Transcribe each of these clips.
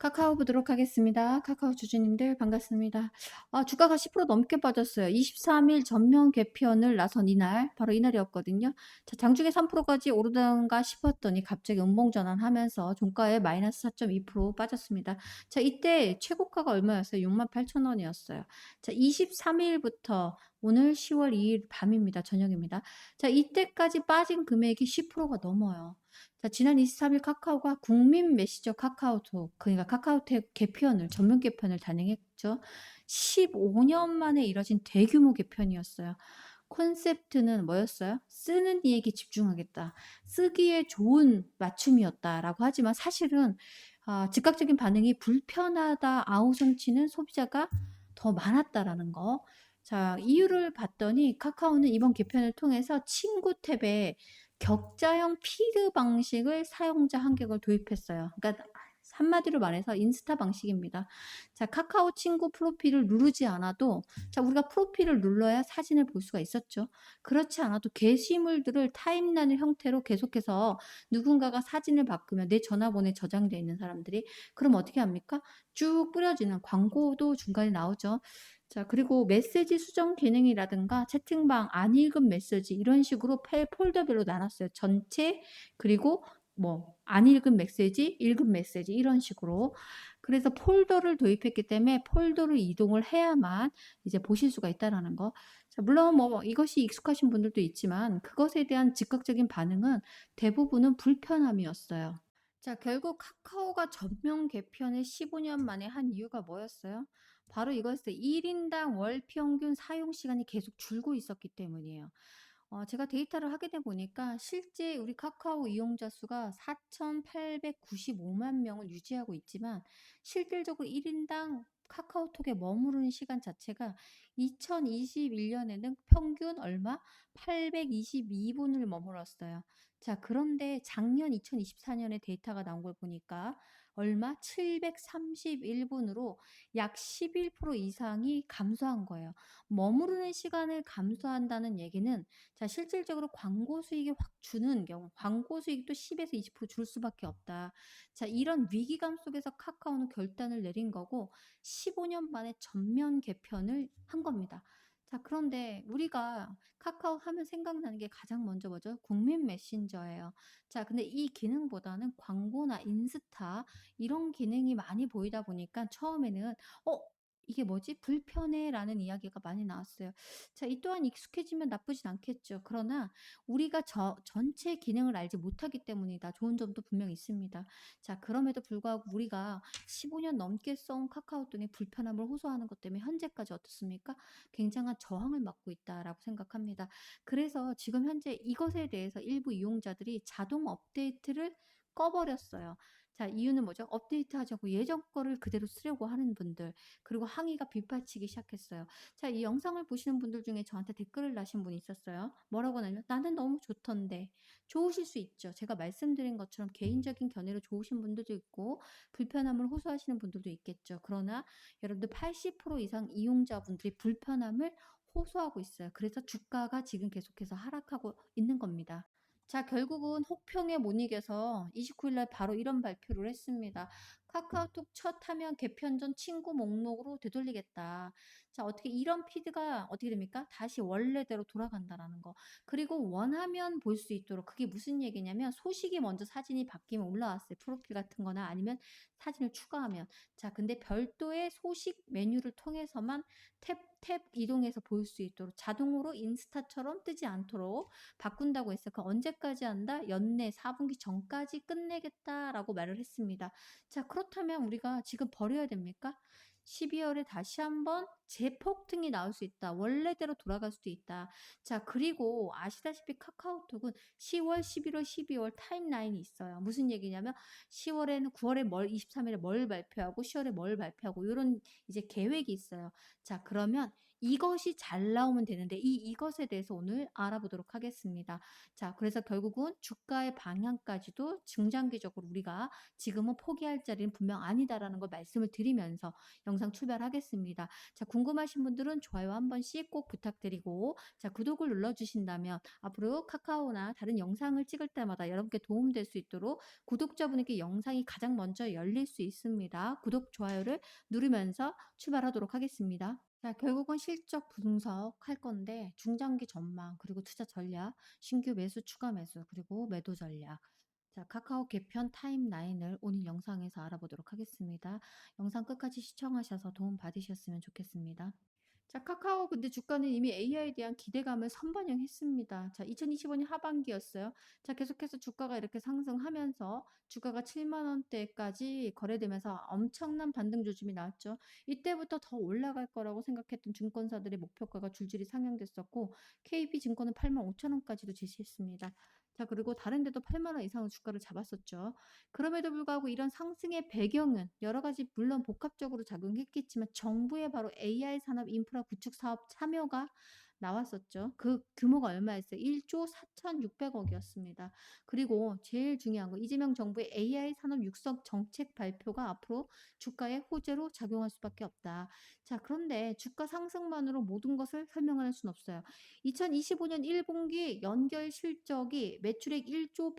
카카오 보도록 하겠습니다. 카카오 주주님들 반갑습니다. 주가가 10% 넘게 빠졌어요. 23일 전면 개편을 나선 이날, 바로 이날이었거든요. 자, 장중에 3%까지 오르던가 싶었더니 갑자기 음봉 전환하면서 종가에 마이너스 4.2% 빠졌습니다. 자, 이때 최고가가 얼마였어요? 68,000원이었어요. 자, 23일부터 오늘 10월 2일 밤입니다. 저녁입니다. 자, 이때까지 빠진 금액이 10%가 넘어요. 자, 지난 23일 카카오가 국민 메시저 카카오톡, 그러니까 카카오톡 개편을, 전면 개편을 단행했죠. 15년 만에 이뤄진 대규모 개편이었어요. 콘셉트는 뭐였어요? 쓰는 이에게 집중하겠다. 쓰기에 좋은 맞춤이었다라고 하지만 사실은 즉각적인 반응이 불편하다 아우성치는 소비자가 더 많았다라는 거. 자, 이유를 봤더니 카카오는 이번 개편을 통해서 친구 탭에 격자형 피드 방식을 사용자 한객을 도입했어요. 그러니까 한마디로 말해서 인스타 방식입니다. 자, 카카오 친구 프로필을 누르지 않아도, 자, 우리가 프로필을 눌러야 사진을 볼 수가 있었죠. 그렇지 않아도 게시물들을 타임라인 형태로 계속해서 누군가가 사진을 바꾸면 내 전화번호에 저장되어 있는 사람들이 그럼 어떻게 합니까? 쭉 뿌려지는 광고도 중간에 나오죠. 자, 그리고 메시지 수정 기능이라든가 채팅방 안 읽은 메시지 이런 식으로 폴더별로 나눴어요. 전체 그리고 뭐 안 읽은 메시지, 읽은 메시지 이런 식으로. 그래서 폴더를 도입했기 때문에 폴더를 이동을 해야만 이제 보실 수가 있다라는 거. 자, 물론 뭐 이것이 익숙하신 분들도 있지만 그것에 대한 즉각적인 반응은 대부분은 불편함이었어요. 자, 결국 카카오가 전면 개편을 15년 만에 한 이유가 뭐였어요? 바로 이거였어요. 1인당 월 평균 사용 시간이 계속 줄고 있었기 때문이에요. 제가 데이터를 확인해 보니까 실제 우리 카카오 이용자 수가 4,895만 명을 유지하고 있지만 실질적으로 1인당 카카오톡에 머무르는 시간 자체가 2021년에는 평균 얼마? 822분을 머물렀어요. 자, 그런데 작년 2024년에 데이터가 나온 걸 보니까 얼마? 731분으로 약 11% 이상이 감소한 거예요. 머무르는 시간을 감소한다는 얘기는 자, 실질적으로 광고 수익이 확 주는 경우, 광고 수익도 10에서 20%줄 수밖에 없다. 자, 이런 위기감 속에서 카카오는 결단을 내린 거고 15년 만에 전면 개편을 한 겁니다. 자, 그런데 우리가 카카오 하면 생각나는 게 가장 먼저 뭐죠? 국민 메신저예요. 자, 근데 이 기능보다는 광고나 인스타 이런 기능이 많이 보이다 보니까 처음에는 어, 이게 뭐지? 불편해라는 이야기가 많이 나왔어요. 자, 이 또한 익숙해지면 나쁘진 않겠죠. 그러나 우리가 전체 기능을 알지 못하기 때문이다. 좋은 점도 분명 있습니다. 자, 그럼에도 불구하고 우리가 15년 넘게 써온 카카오톡의 불편함을 호소하는 것 때문에 현재까지 어떻습니까? 굉장한 저항을 받고 있다라고 생각합니다. 그래서 지금 현재 이것에 대해서 일부 이용자들이 자동 업데이트를 꺼버렸어요. 자, 이유는 뭐죠? 업데이트 하자고 예전 거를 그대로 쓰려고 하는 분들, 그리고 항의가 빗발치기 시작했어요. 자, 이 영상을 보시는 분들 중에 저한테 댓글을 다신 분이 있었어요. 뭐라고 하냐면 나는 너무 좋던데. 좋으실 수 있죠. 제가 말씀드린 것처럼 개인적인 견해로 좋으신 분들도 있고 불편함을 호소하시는 분들도 있겠죠. 그러나 여러분들 80% 이상 이용자분들이 불편함을 호소하고 있어요. 그래서 주가가 지금 계속해서 하락하고 있는 겁니다. 자, 결국은 혹평에 못 이겨서 29일 날 바로 이런 발표를 했습니다. 카카오톡 첫 화면 개편 전 친구 목록으로 되돌리겠다. 자, 어떻게 이런 피드가 어떻게 됩니까? 다시 원래대로 돌아간다라는 거. 그리고 원하면 볼 수 있도록 그게 무슨 얘기냐면 소식이 먼저 사진이 바뀌면 올라왔어요. 프로필 같은 거나 아니면 사진을 추가하면. 자, 근데 별도의 소식 메뉴를 통해서만 탭 이동해서 볼 수 있도록 자동으로 인스타처럼 뜨지 않도록 바꾼다고 했어요. 그 언제까지 한다? 연내 4분기 전까지 끝내겠다라고 말을 했습니다. 자, 그렇다면 우리가 지금 버려야 됩니까? 12월에 다시 한번 재폭등이 나올 수 있다. 원래대로 돌아갈 수도 있다. 자, 그리고 아시다시피 카카오톡은 10월, 11월, 12월 타임라인이 있어요. 무슨 얘기냐면 10월에는 9월에 23일에 뭘 발표하고 10월에 뭘 발표하고 이런 이제 계획이 있어요. 자, 그러면 이것이 잘 나오면 되는데 이것에 대해서 오늘 알아보도록 하겠습니다. 자, 그래서 결국은 주가의 방향까지도 중장기적으로 우리가 지금은 포기할 자리는 분명 아니다라는 걸 말씀을 드리면서 영상 출발하겠습니다. 자, 궁금하신 분들은 좋아요 한 번씩 꼭 부탁드리고, 자, 구독을 눌러주신다면 앞으로 카카오나 다른 영상을 찍을 때마다 여러분께 도움될 수 있도록 구독자분에게 영상이 가장 먼저 열릴 수 있습니다. 구독, 좋아요를 누르면서 출발하도록 하겠습니다. 자, 결국은 실적 분석할 건데 중장기 전망, 그리고 투자 전략, 신규 매수, 추가 매수, 그리고 매도 전략. 자, 카카오 개편 타임라인을 오늘 영상에서 알아보도록 하겠습니다. 영상 끝까지 시청하셔서 도움 받으셨으면 좋겠습니다. 자, 카카오 근데 주가는 이미 AI에 대한 기대감을 선반영했습니다. 자, 2025년 하반기였어요. 자, 계속해서 주가가 이렇게 상승하면서 주가가 7만 원대까지 거래되면서 엄청난 반등 조짐이 나왔죠. 이때부터 더 올라갈 거라고 생각했던 증권사들의 목표가가 줄줄이 상향됐었고, KB증권은 8만 5천 원까지도 제시했습니다. 자, 그리고 다른 데도 8만 원 이상의 주가를 잡았었죠. 그럼에도 불구하고 이런 상승의 배경은 여러 가지 물론 복합적으로 작용했겠지만 정부의 바로 AI 산업 인프라 구축 사업 참여가 나왔었죠. 그 규모가 얼마였어요? 1조 4,600억이었습니다. 그리고 제일 중요한 거 이재명 정부의 AI 산업 육성 정책 발표가 앞으로 주가에 호재로 작용할 수밖에 없다. 자, 그런데 주가 상승만으로 모든 것을 설명할 수는 없어요. 2025년 1분기 연결 실적이 매출액 1조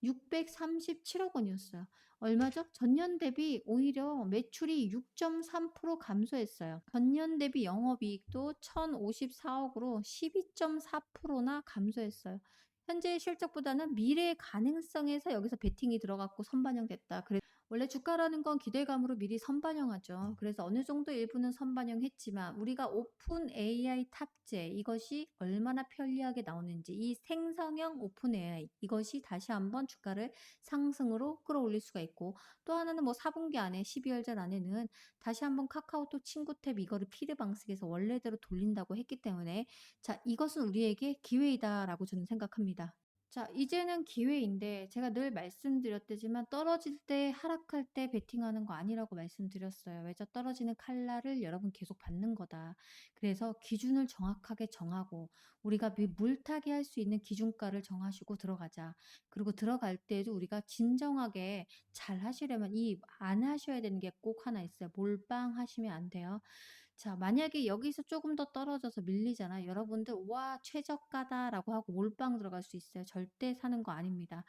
8,637억 원이었어요. 얼마죠? 전년 대비 오히려 매출이 6.3% 감소했어요. 전년 대비 영업이익도 1,054억으로 12.4%나 감소했어요. 현재의 실적보다는 미래의 가능성에서 여기서 베팅이 들어갔고 선반영됐다. 원래 주가라는 건 기대감으로 미리 선반영하죠. 그래서 어느 정도 일부는 선반영했지만 우리가 오픈 AI 탑재 이것이 얼마나 편리하게 나오는지 이 생성형 오픈 AI 이것이 다시 한번 주가를 상승으로 끌어올릴 수가 있고, 또 하나는 뭐 4분기 안에 12월 전 안에는 다시 한번 카카오톡 친구 탭 이거를 피드 방식에서 원래대로 돌린다고 했기 때문에 자, 이것은 우리에게 기회이다라고 저는 생각합니다. 자, 이제는 기회인데 제가 늘 말씀드렸지만 떨어질 때 하락할 때 베팅하는 거 아니라고 말씀드렸어요. 왜죠? 떨어지는 칼날을 여러분 계속 받는 거다. 그래서 기준을 정확하게 정하고 우리가 물타기 할 수 있는 기준가를 정하시고 들어가자. 그리고 들어갈 때도 우리가 진정하게 잘 하시려면 이 안 하셔야 되는 게 꼭 하나 있어요. 몰빵하시면 안 돼요. 자, 만약에 여기서 조금 더 떨어져서 밀리잖아요. 여러분들 와 최저가다라고 하고 몰빵 들어갈 수 있어요. 절대 사는 거 아닙니다.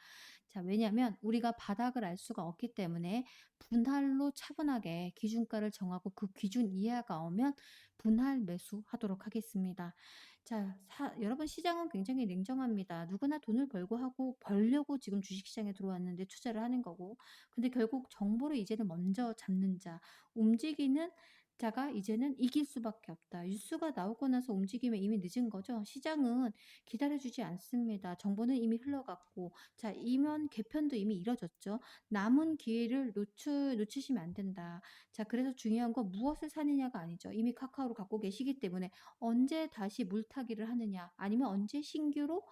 자, 왜냐면 우리가 바닥을 알 수가 없기 때문에 분할로 차분하게 기준가를 정하고 그 기준 이하가 오면 분할 매수하도록 하겠습니다. 자, 여러분 시장은 굉장히 냉정합니다. 누구나 돈을 벌고 하고 벌려고 지금 주식시장에 들어왔는데 투자를 하는 거고, 근데 결국 정보를 이제는 먼저 잡는 자, 움직이는 자가 이제는 이길 수밖에 없다. 뉴스가 나오고 나서 움직이면 이미 늦은 거죠. 시장은 기다려주지 않습니다. 정보는 이미 흘러갔고, 자, 이면 개편도 이미 이뤄졌죠. 남은 기회를 놓치시면 안 된다. 자, 그래서 중요한 건 무엇을 사느냐가 아니죠. 이미 카카오를 갖고 계시기 때문에 언제 다시 물타기를 하느냐, 아니면 언제 신규로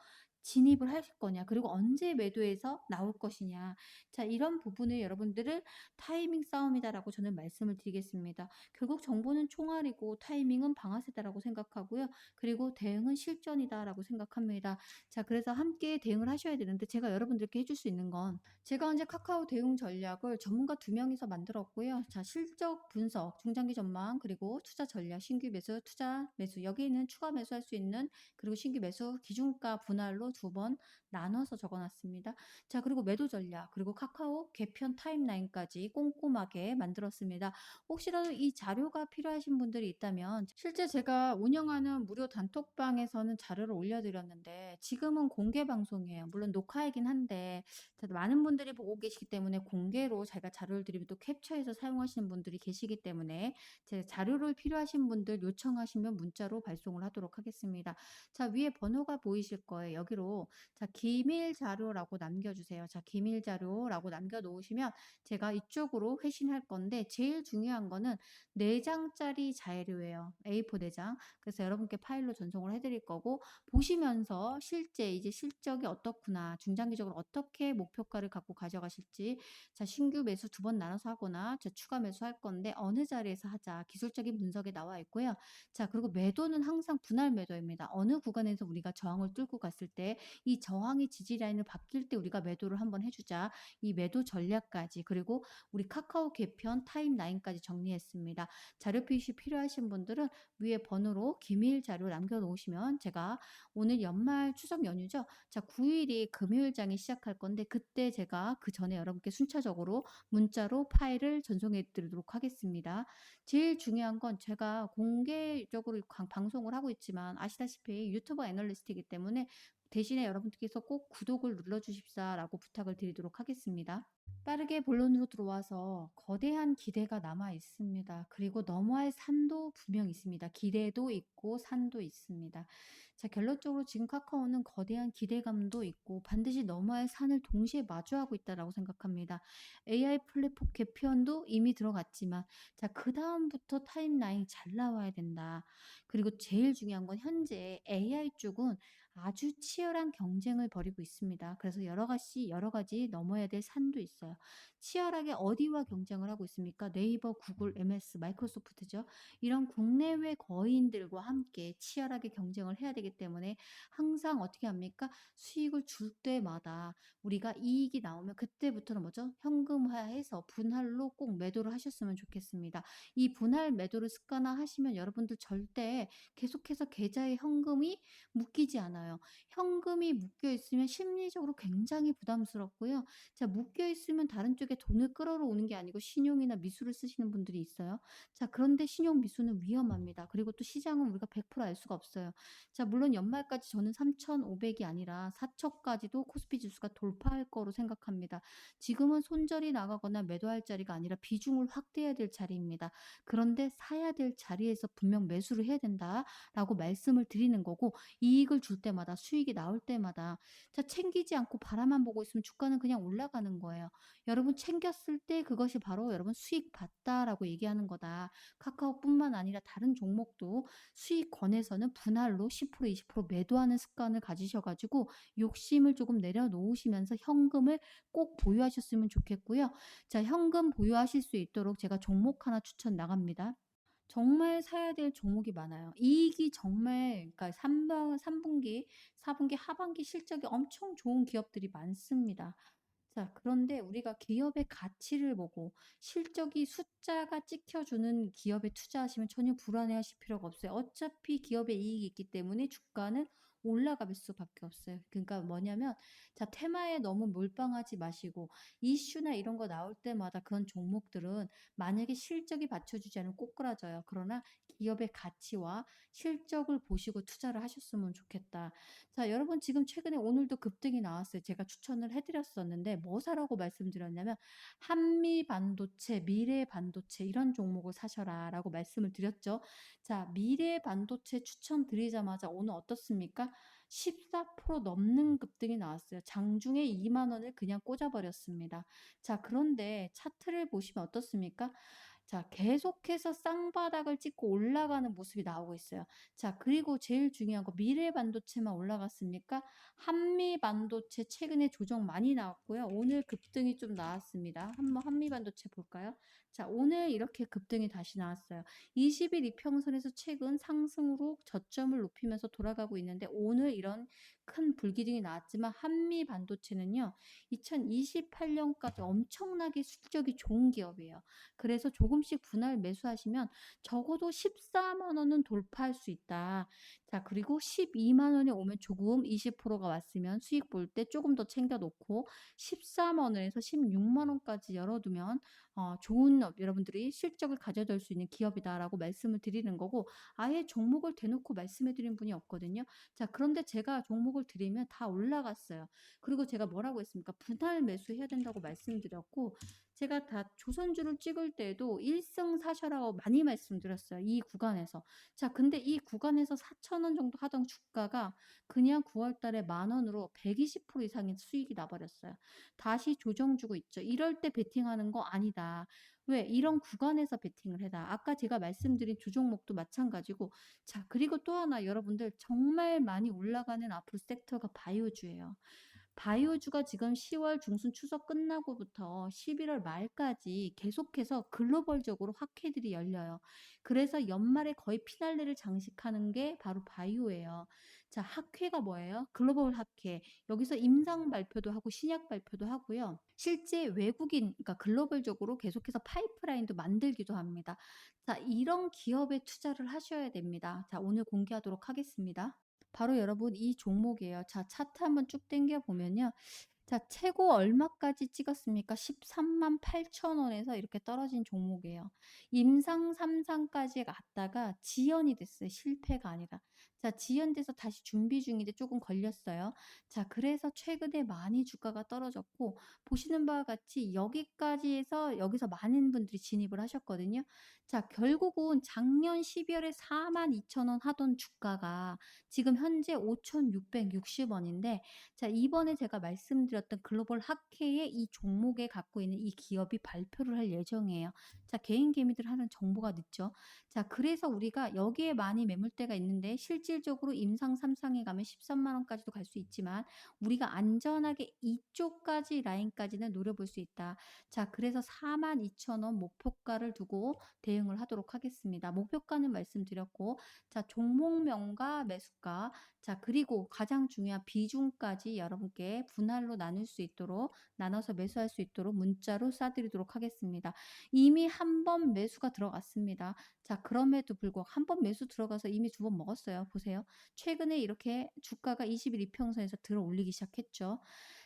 진입을 하실 거냐, 그리고 언제 매도해서 나올 것이냐. 자, 이런 부분을 여러분들을 타이밍 싸움이다라고 저는 말씀을 드리겠습니다. 결국 정보는 총알이고 타이밍은 방아쇠다라고 생각하고요. 그리고 대응은 실전이다라고 생각합니다. 자, 그래서 함께 대응을 하셔야 되는데 제가 여러분들께 해줄 수 있는 건 제가 이제 카카오 대응 전략을 전문가 2명이서 만들었고요. 자, 실적 분석, 중장기 전망, 그리고 투자 전략, 신규 매수, 투자 매수, 여기는 추가 매수할 수 있는 그리고 신규 매수 기준가 분할로 2번 나눠서 적어놨습니다. 자, 그리고 매도 전략, 그리고 카카오 개편 타임라인까지 꼼꼼하게 만들었습니다. 혹시라도 이 자료가 필요하신 분들이 있다면 실제 제가 운영하는 무료 단톡방에서는 자료를 올려드렸는데 지금은 공개 방송이에요. 물론 녹화이긴 한데 많은 분들이 보고 계시기 때문에 공개로 제가 자료를 드리면 또 캡처해서 사용하시는 분들이 계시기 때문에 제 자료를 필요하신 분들 요청하시면 문자로 발송을 하도록 하겠습니다. 자, 위에 번호가 보이실 거예요. 여기로 밑으로 자 기밀 자료라고 남겨 주세요. 자 기밀 자료라고 남겨 놓으시면 제가 이쪽으로 회신할 건데 제일 중요한 거는 4 장짜리 자료예요. A4 4 장. 그래서 여러분께 파일로 전송을 해 드릴 거고 보시면서 실제 이제 실적이 어떻구나, 중장기적으로 어떻게 목표가를 갖고 가져가실지, 자 신규 매수 2번 나눠서 하거나 자 추가 매수할 건데 어느 자리에서 하자, 기술적인 분석에 나와 있고요. 자 그리고 매도는 항상 분할 매도입니다. 어느 구간에서 우리가 저항을 뚫고 갔을 때 이 저항이 지지 라인을 바뀔 때 우리가 매도를 한번 해 주자. 이 매도 전략까지, 그리고 우리 카카오 개편 타임라인까지 정리했습니다. 자료 표시 필요하신 분들은 위에 번호로 기밀 자료 남겨 놓으시면 제가 오늘 연말 추석 연휴죠. 자 9일이 금요일장이 시작할 건데 그때 제가 그 전에 여러분께 순차적으로 문자로 파일을 전송해 드리도록 하겠습니다. 제일 중요한 건 제가 공개적으로 방송을 하고 있지만 아시다시피 유튜버 애널리스트이기 때문에 대신에 여러분께서 꼭 구독을 눌러 주십사라고 부탁을 드리도록 하겠습니다. 빠르게 본론으로 들어와서 거대한 기대가 남아 있습니다. 그리고 넘어야 할 산도 분명 있습니다. 기대도 있고 산도 있습니다. 자, 결론적으로 지금 카카오는 거대한 기대감도 있고 반드시 넘어야 할 산을 동시에 마주하고 있다라고 생각합니다. AI 플랫폼 개편도 이미 들어갔지만 자, 그다음부터 타임라인이 잘 나와야 된다. 그리고 제일 중요한 건 현재 AI 쪽은 아주 치열한 경쟁을 벌이고 있습니다. 그래서 여러 가지 넘어야 될 산도 있어요. 치열하게 어디와 경쟁을 하고 있습니까? 네이버, 구글, MS, 마이크로소프트죠. 이런 국내외 거인들과 함께 치열하게 경쟁을 해야 되기 때문에 항상 어떻게 합니까? 수익을 줄 때마다 우리가 이익이 나오면 그때부터는 뭐죠? 현금화해서 분할로 꼭 매도를 하셨으면 좋겠습니다. 이 분할 매도를 습관화하시면 여러분들 절대 계속해서 계좌에 현금이 묶이지 않아요. 현금이 묶여 있으면 심리적으로 굉장히 부담스럽고요. 자, 묶여 있으면 다른 쪽에 돈을 끌어오는 게 아니고 신용이나 미수를 쓰시는 분들이 있어요. 자, 그런데 신용 미수는 위험합니다. 그리고 또 시장은 우리가 100%알 수가 없어요. 자, 물론 연말까지 저는 3,500이 아니라 4천까지도 코스피 지수가 돌파할 거로 생각합니다. 지금은 손절이 나가거나 매도할 자리가 아니라 비중을 확대해야 될 자리입니다. 그런데 사야 될 자리에서 분명 매수를 해야 된다라고 말씀을 드리는 거고, 이익을 줄 때마다 수익이 나올 때마다 자 챙기지 않고 바라만 보고 있으면 주가는 그냥 올라가는 거예요. 여러분 챙겼을 때 그것이 바로 여러분 수익 봤다라고 얘기하는 거다. 카카오뿐만 아니라 다른 종목도 수익권에서는 분할로 10% 20% 매도하는 습관을 가지셔 가지고 욕심을 조금 내려놓으시면서 현금을 꼭 보유하셨으면 좋겠고요. 자 현금 보유하실 수 있도록 제가 종목 하나 추천 나갑니다. 정말 사야 될 종목이 많아요. 이익이 정말, 그러니까 3분기, 4분기 하반기 실적이 엄청 좋은 기업들이 많습니다. 자, 그런데 우리가 기업의 가치를 보고 실적이 숫자가 찍혀주는 기업에 투자하시면 전혀 불안해하실 필요가 없어요. 어차피 기업의 이익이 있기 때문에 주가는 올라갈 수밖에 없어요. 그러니까 뭐냐면, 자, 테마에 너무 몰빵하지 마시고 이슈나 이런 거 나올 때마다 그런 종목들은 만약에 실적이 받쳐주지 않으면 꼬꾸라져요. 그러나 기업의 가치와 실적을 보시고 투자를 하셨으면 좋겠다. 자, 여러분 지금 최근에 오늘도 급등이 나왔어요. 제가 추천을 해드렸었는데 뭐 사라고 말씀드렸냐면 한미 반도체, 미래 반도체 이런 종목을 사셔라라고 말씀을 드렸죠. 자, 미래 반도체 추천드리자마자 오늘 어떻습니까? 14% 넘는 급등이 나왔어요. 장중에 2만 원을 그냥 꽂아버렸습니다. 자, 그런데 차트를 보시면 어떻습니까? 자, 계속해서 쌍바닥을 찍고 올라가는 모습이 나오고 있어요. 자, 그리고 제일 중요한 거 미래 반도체만 올라갔습니까? 한미 반도체 최근에 조정 많이 나왔고요. 오늘 급등이 좀 나왔습니다. 한번 한미 반도체 볼까요? 자, 오늘 이렇게 급등이 다시 나왔어요. 20일 이평선에서 최근 상승으로 저점을 높이면서 돌아가고 있는데 오늘 이런 큰 불기둥이 나왔지만 한미 반도체는요. 2028년까지 엄청나게 실적이 좋은 기업이에요. 그래서 조금씩 분할 매수하시면 적어도 14만 원은 돌파할 수 있다. 자, 그리고 12만 원에 오면 조금 20%가 왔으면 수익 볼 때 조금 더 챙겨 놓고 14만 원에서 16만 원까지 열어두면 좋은 여러분들이 실적을 가져다 수 있는 기업이다라고 말씀을 드리는 거고, 아예 종목을 대놓고 말씀해 드린 분이 없거든요. 자, 그런데 제가 종목을 가격을 드리면 다 올라갔어요. 그리고 제가 뭐라고 했습니까? 분할 매수해야 된다고 말씀드렸고, 제가 다 조선주를 찍을 때도 일승사셔라고 많이 말씀드렸어요. 이 구간에서. 자, 근데 이 구간에서 4,000원 정도 하던 주가가 그냥 9월 달에 10,000원으로 120% 이상의 수익이 나버렸어요. 다시 조정 주고 있죠. 이럴 때 베팅하는 거 아니다. 왜? 이런 구간에서 베팅을 해라. 아까 제가 말씀드린 주 종목도 마찬가지고. 자, 그리고 또 하나 여러분들 정말 많이 올라가는 앞으로 섹터가 바이오주예요. 바이오주가 지금 10월 중순 추석 끝나고부터 11월 말까지 계속해서 글로벌적으로 학회들이 열려요. 그래서 연말에 거의 피날레를 장식하는 게 바로 바이오예요. 자, 학회가 뭐예요? 글로벌 학회. 여기서 임상 발표도 하고 신약 발표도 하고요. 실제 외국인, 그러니까 글로벌적으로 계속해서 파이프라인도 만들기도 합니다. 자, 이런 기업에 투자를 하셔야 됩니다. 자, 오늘 공개하도록 하겠습니다. 바로 여러분 이 종목이에요. 자, 차트 한번 쭉 당겨 보면요. 자, 최고 얼마까지 찍었습니까? 13만 8천 원에서 이렇게 떨어진 종목이에요. 임상 3상까지 갔다가 지연이 됐어요. 실패가 아니라. 자, 지연돼서 다시 준비 중인데 조금 걸렸어요. 자, 그래서 최근에 많이 주가가 떨어졌고, 보시는 바와 같이 여기까지 해서 여기서 많은 분들이 진입을 하셨거든요. 자, 결국은 작년 12월에 4만 2천 원 하던 주가가 지금 현재 5,660원인데, 자, 이번에 제가 말씀드렸던 글로벌 학회에 이 종목에 갖고 있는 이 기업이 발표를 할 예정이에요. 자, 개인 개미들 하는 정보가 늦죠. 자, 그래서 우리가 여기에 많이 매물대가 있는데 실질적으로 임상 3상에 가면 13만 원까지도 갈 수 있지만 우리가 안전하게 이쪽까지 라인까지는 노려볼 수 있다. 자, 그래서 4만 2천 원 목표가를 두고 대응을 하도록 하겠습니다. 목표가는 말씀드렸고, 자, 종목명과 매수가, 자, 그리고 가장 중요한 비중까지 여러분께 분할로 나눌 수 있도록, 나눠서 매수할 수 있도록 문자로 쏴드리도록 하겠습니다. 이미 한 번 매수가 들어갔습니다. 자, 그럼에도 불구하고 한 번 매수 들어가서 이미 두 번 먹었어요. 보세요. 최근에 이렇게 주가가 20일 이평선에서 들어 올리기 시작했죠.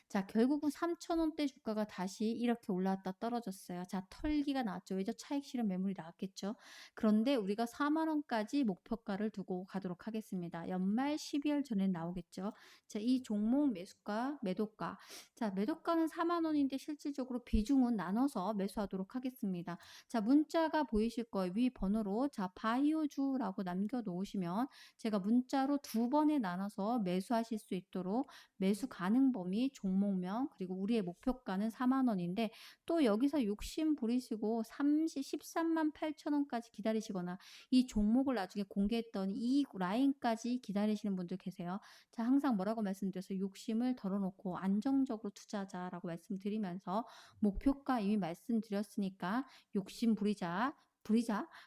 자, 결국은 3,000원대 주가가 다시 이렇게 올라왔다 떨어졌어요. 자, 털기가 나왔죠. 왜죠? 차익 실현 매물이 나왔겠죠. 그런데 우리가 4만 원까지 목표가를 두고 가도록 하겠습니다. 연말 12월 전에 나오겠죠. 자, 이 종목 매수가, 매도가. 자, 매도가는 4만 원인데 실질적으로 비중은 나눠서 매수하도록 하겠습니다. 자, 문자가 보이실 거예요. 위 번호로. 자, 바이오주라고 남겨 놓으시면 제가 문자로 두 번에 나눠서 매수하실 수 있도록 매수 가능 범위, 종목명, 그리고 우리의 목표가는 4만 원인데 또 여기서 욕심 부리시고 13만 8천 원까지 기다리시거나 이 종목을 나중에 공개했던 이 라인까지 기다리시는 분들 계세요. 자, 항상 뭐라고 말씀드려서 욕심을 덜어놓고 안정적으로 투자하자라고 말씀드리면서 목표가 이미 말씀드렸으니까 욕심 부리자가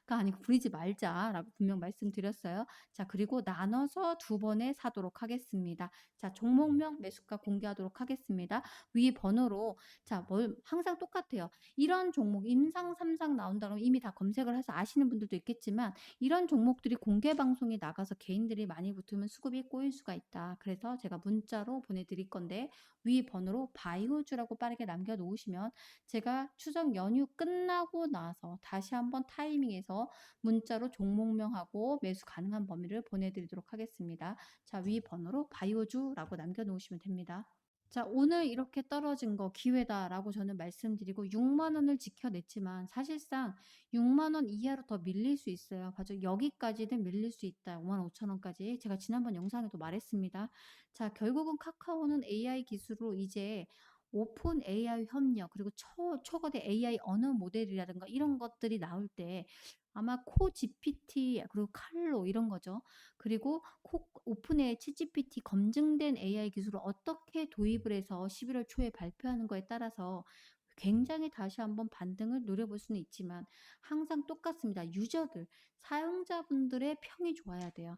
아니고 부리지 말자라고 분명 말씀드렸어요. 자, 그리고 나눠서 두 번에 사도록 하겠습니다. 자, 종목명 매수가 공개하도록 하겠습니다. 위 번호로, 자, 항상 똑같아요. 이런 종목, 임상 3상 나온다 그러면 이미 다 검색을 해서 아시는 분들도 있겠지만, 이런 종목들이 공개 방송에 나가서 개인들이 많이 붙으면 수급이 꼬일 수가 있다. 그래서 제가 문자로 보내드릴 건데, 위 번호로 바이오주라고 빠르게 남겨놓으시면, 제가 추석 연휴 끝나고 나서 다시 한번 타이밍에서 문자로 종목명하고 매수 가능한 범위를 보내드리도록 하겠습니다. 자, 위 번호로 바이오주라고 남겨놓으시면 됩니다. 자, 오늘 이렇게 떨어진 거 기회다라고 저는 말씀드리고 6만 원을 지켜냈지만 사실상 6만 원 이하로 더 밀릴 수 있어요. 맞아, 여기까지는 밀릴 수 있다. 5만 5천 원까지. 제가 지난번 영상에도 말했습니다. 자, 결국은 카카오는 AI 기술로 이제 오픈 AI 협력 그리고 초거대 AI 언어 모델이라든가 이런 것들이 나올 때 아마 코 GPT 그리고 칼로 이런 거죠. 그리고 오픈의 챗GPT 검증된 AI 기술을 어떻게 도입을 해서 11월 초에 발표하는 거에 따라서 굉장히 다시 한번 반등을 노려볼 수는 있지만 항상 똑같습니다. 유저들, 사용자분들의 평이 좋아야 돼요.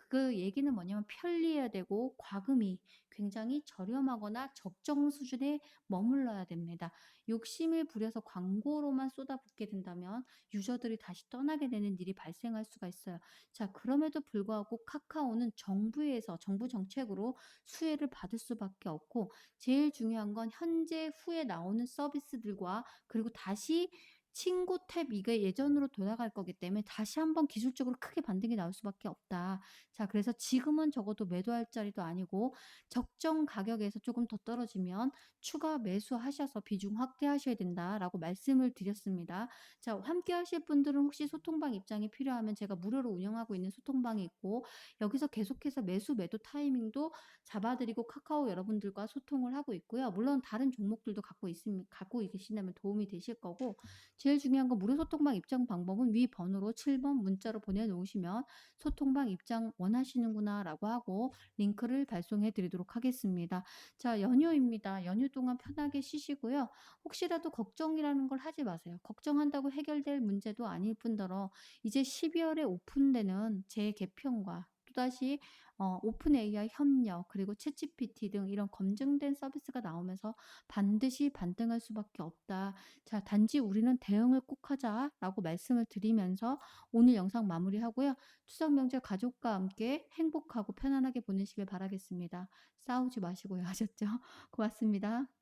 그 얘기는 뭐냐면 편리해야 되고 과금이 굉장히 저렴하거나 적정 수준에 머물러야 됩니다. 욕심을 부려서 광고로만 쏟아붓게 된다면 유저들이 다시 떠나게 되는 일이 발생할 수가 있어요. 자, 그럼에도 불구하고 카카오는 정부에서 정부 정책으로 수혜를 받을 수밖에 없고 제일 중요한 건 현재 후에 나오는 서비스들과 그리고 다시 친구 탭 이게 예전으로 돌아갈 거기 때문에 다시 한번 기술적으로 크게 반등이 나올 수밖에 없다. 자 그래서 지금은 적어도 매도할 자리도 아니고 적정 가격에서 조금 더 떨어지면 추가 매수하셔서 비중 확대하셔야 된다라고 말씀을 드렸습니다. 자 함께 하실 분들은 혹시 소통방 입장이 필요하면 제가 무료로 운영하고 있는 소통방이 있고 여기서 계속해서 매수 매도 타이밍도 잡아 드리고 카카오 여러분들과 소통을 하고 있고요. 물론 다른 종목들도 갖고 계신다면 도움이 되실 거고 제일 중요한 건 무료 소통방 입장 방법은 위 번호로 7번 문자로 보내 놓으시면 "소통방 입장 원하시는구나."라고 하고 링크를 발송해 드리도록 하겠습니다. 자 연휴입니다. 연휴 동안 편하게 쉬시고요. 혹시라도 걱정이라는 걸 하지 마세요. 걱정한다고 해결될 문제도 아닐 뿐더러 이제 12 월에 오픈되는 재개편과 또다시 오픈 AI 협력 그리고 챗GPT 등 이런 검증된 서비스가 나오면서 반드시 반등할 수밖에 없다. 자 단지 우리는 "대응을 꼭 하자."라고 말씀을 드리면서 오늘 영상 마무리하고요. 추석 명절 가족과 함께 행복하고 편안하게 보내시길 바라겠습니다. 싸우지 마시고요. 아셨죠? 고맙습니다.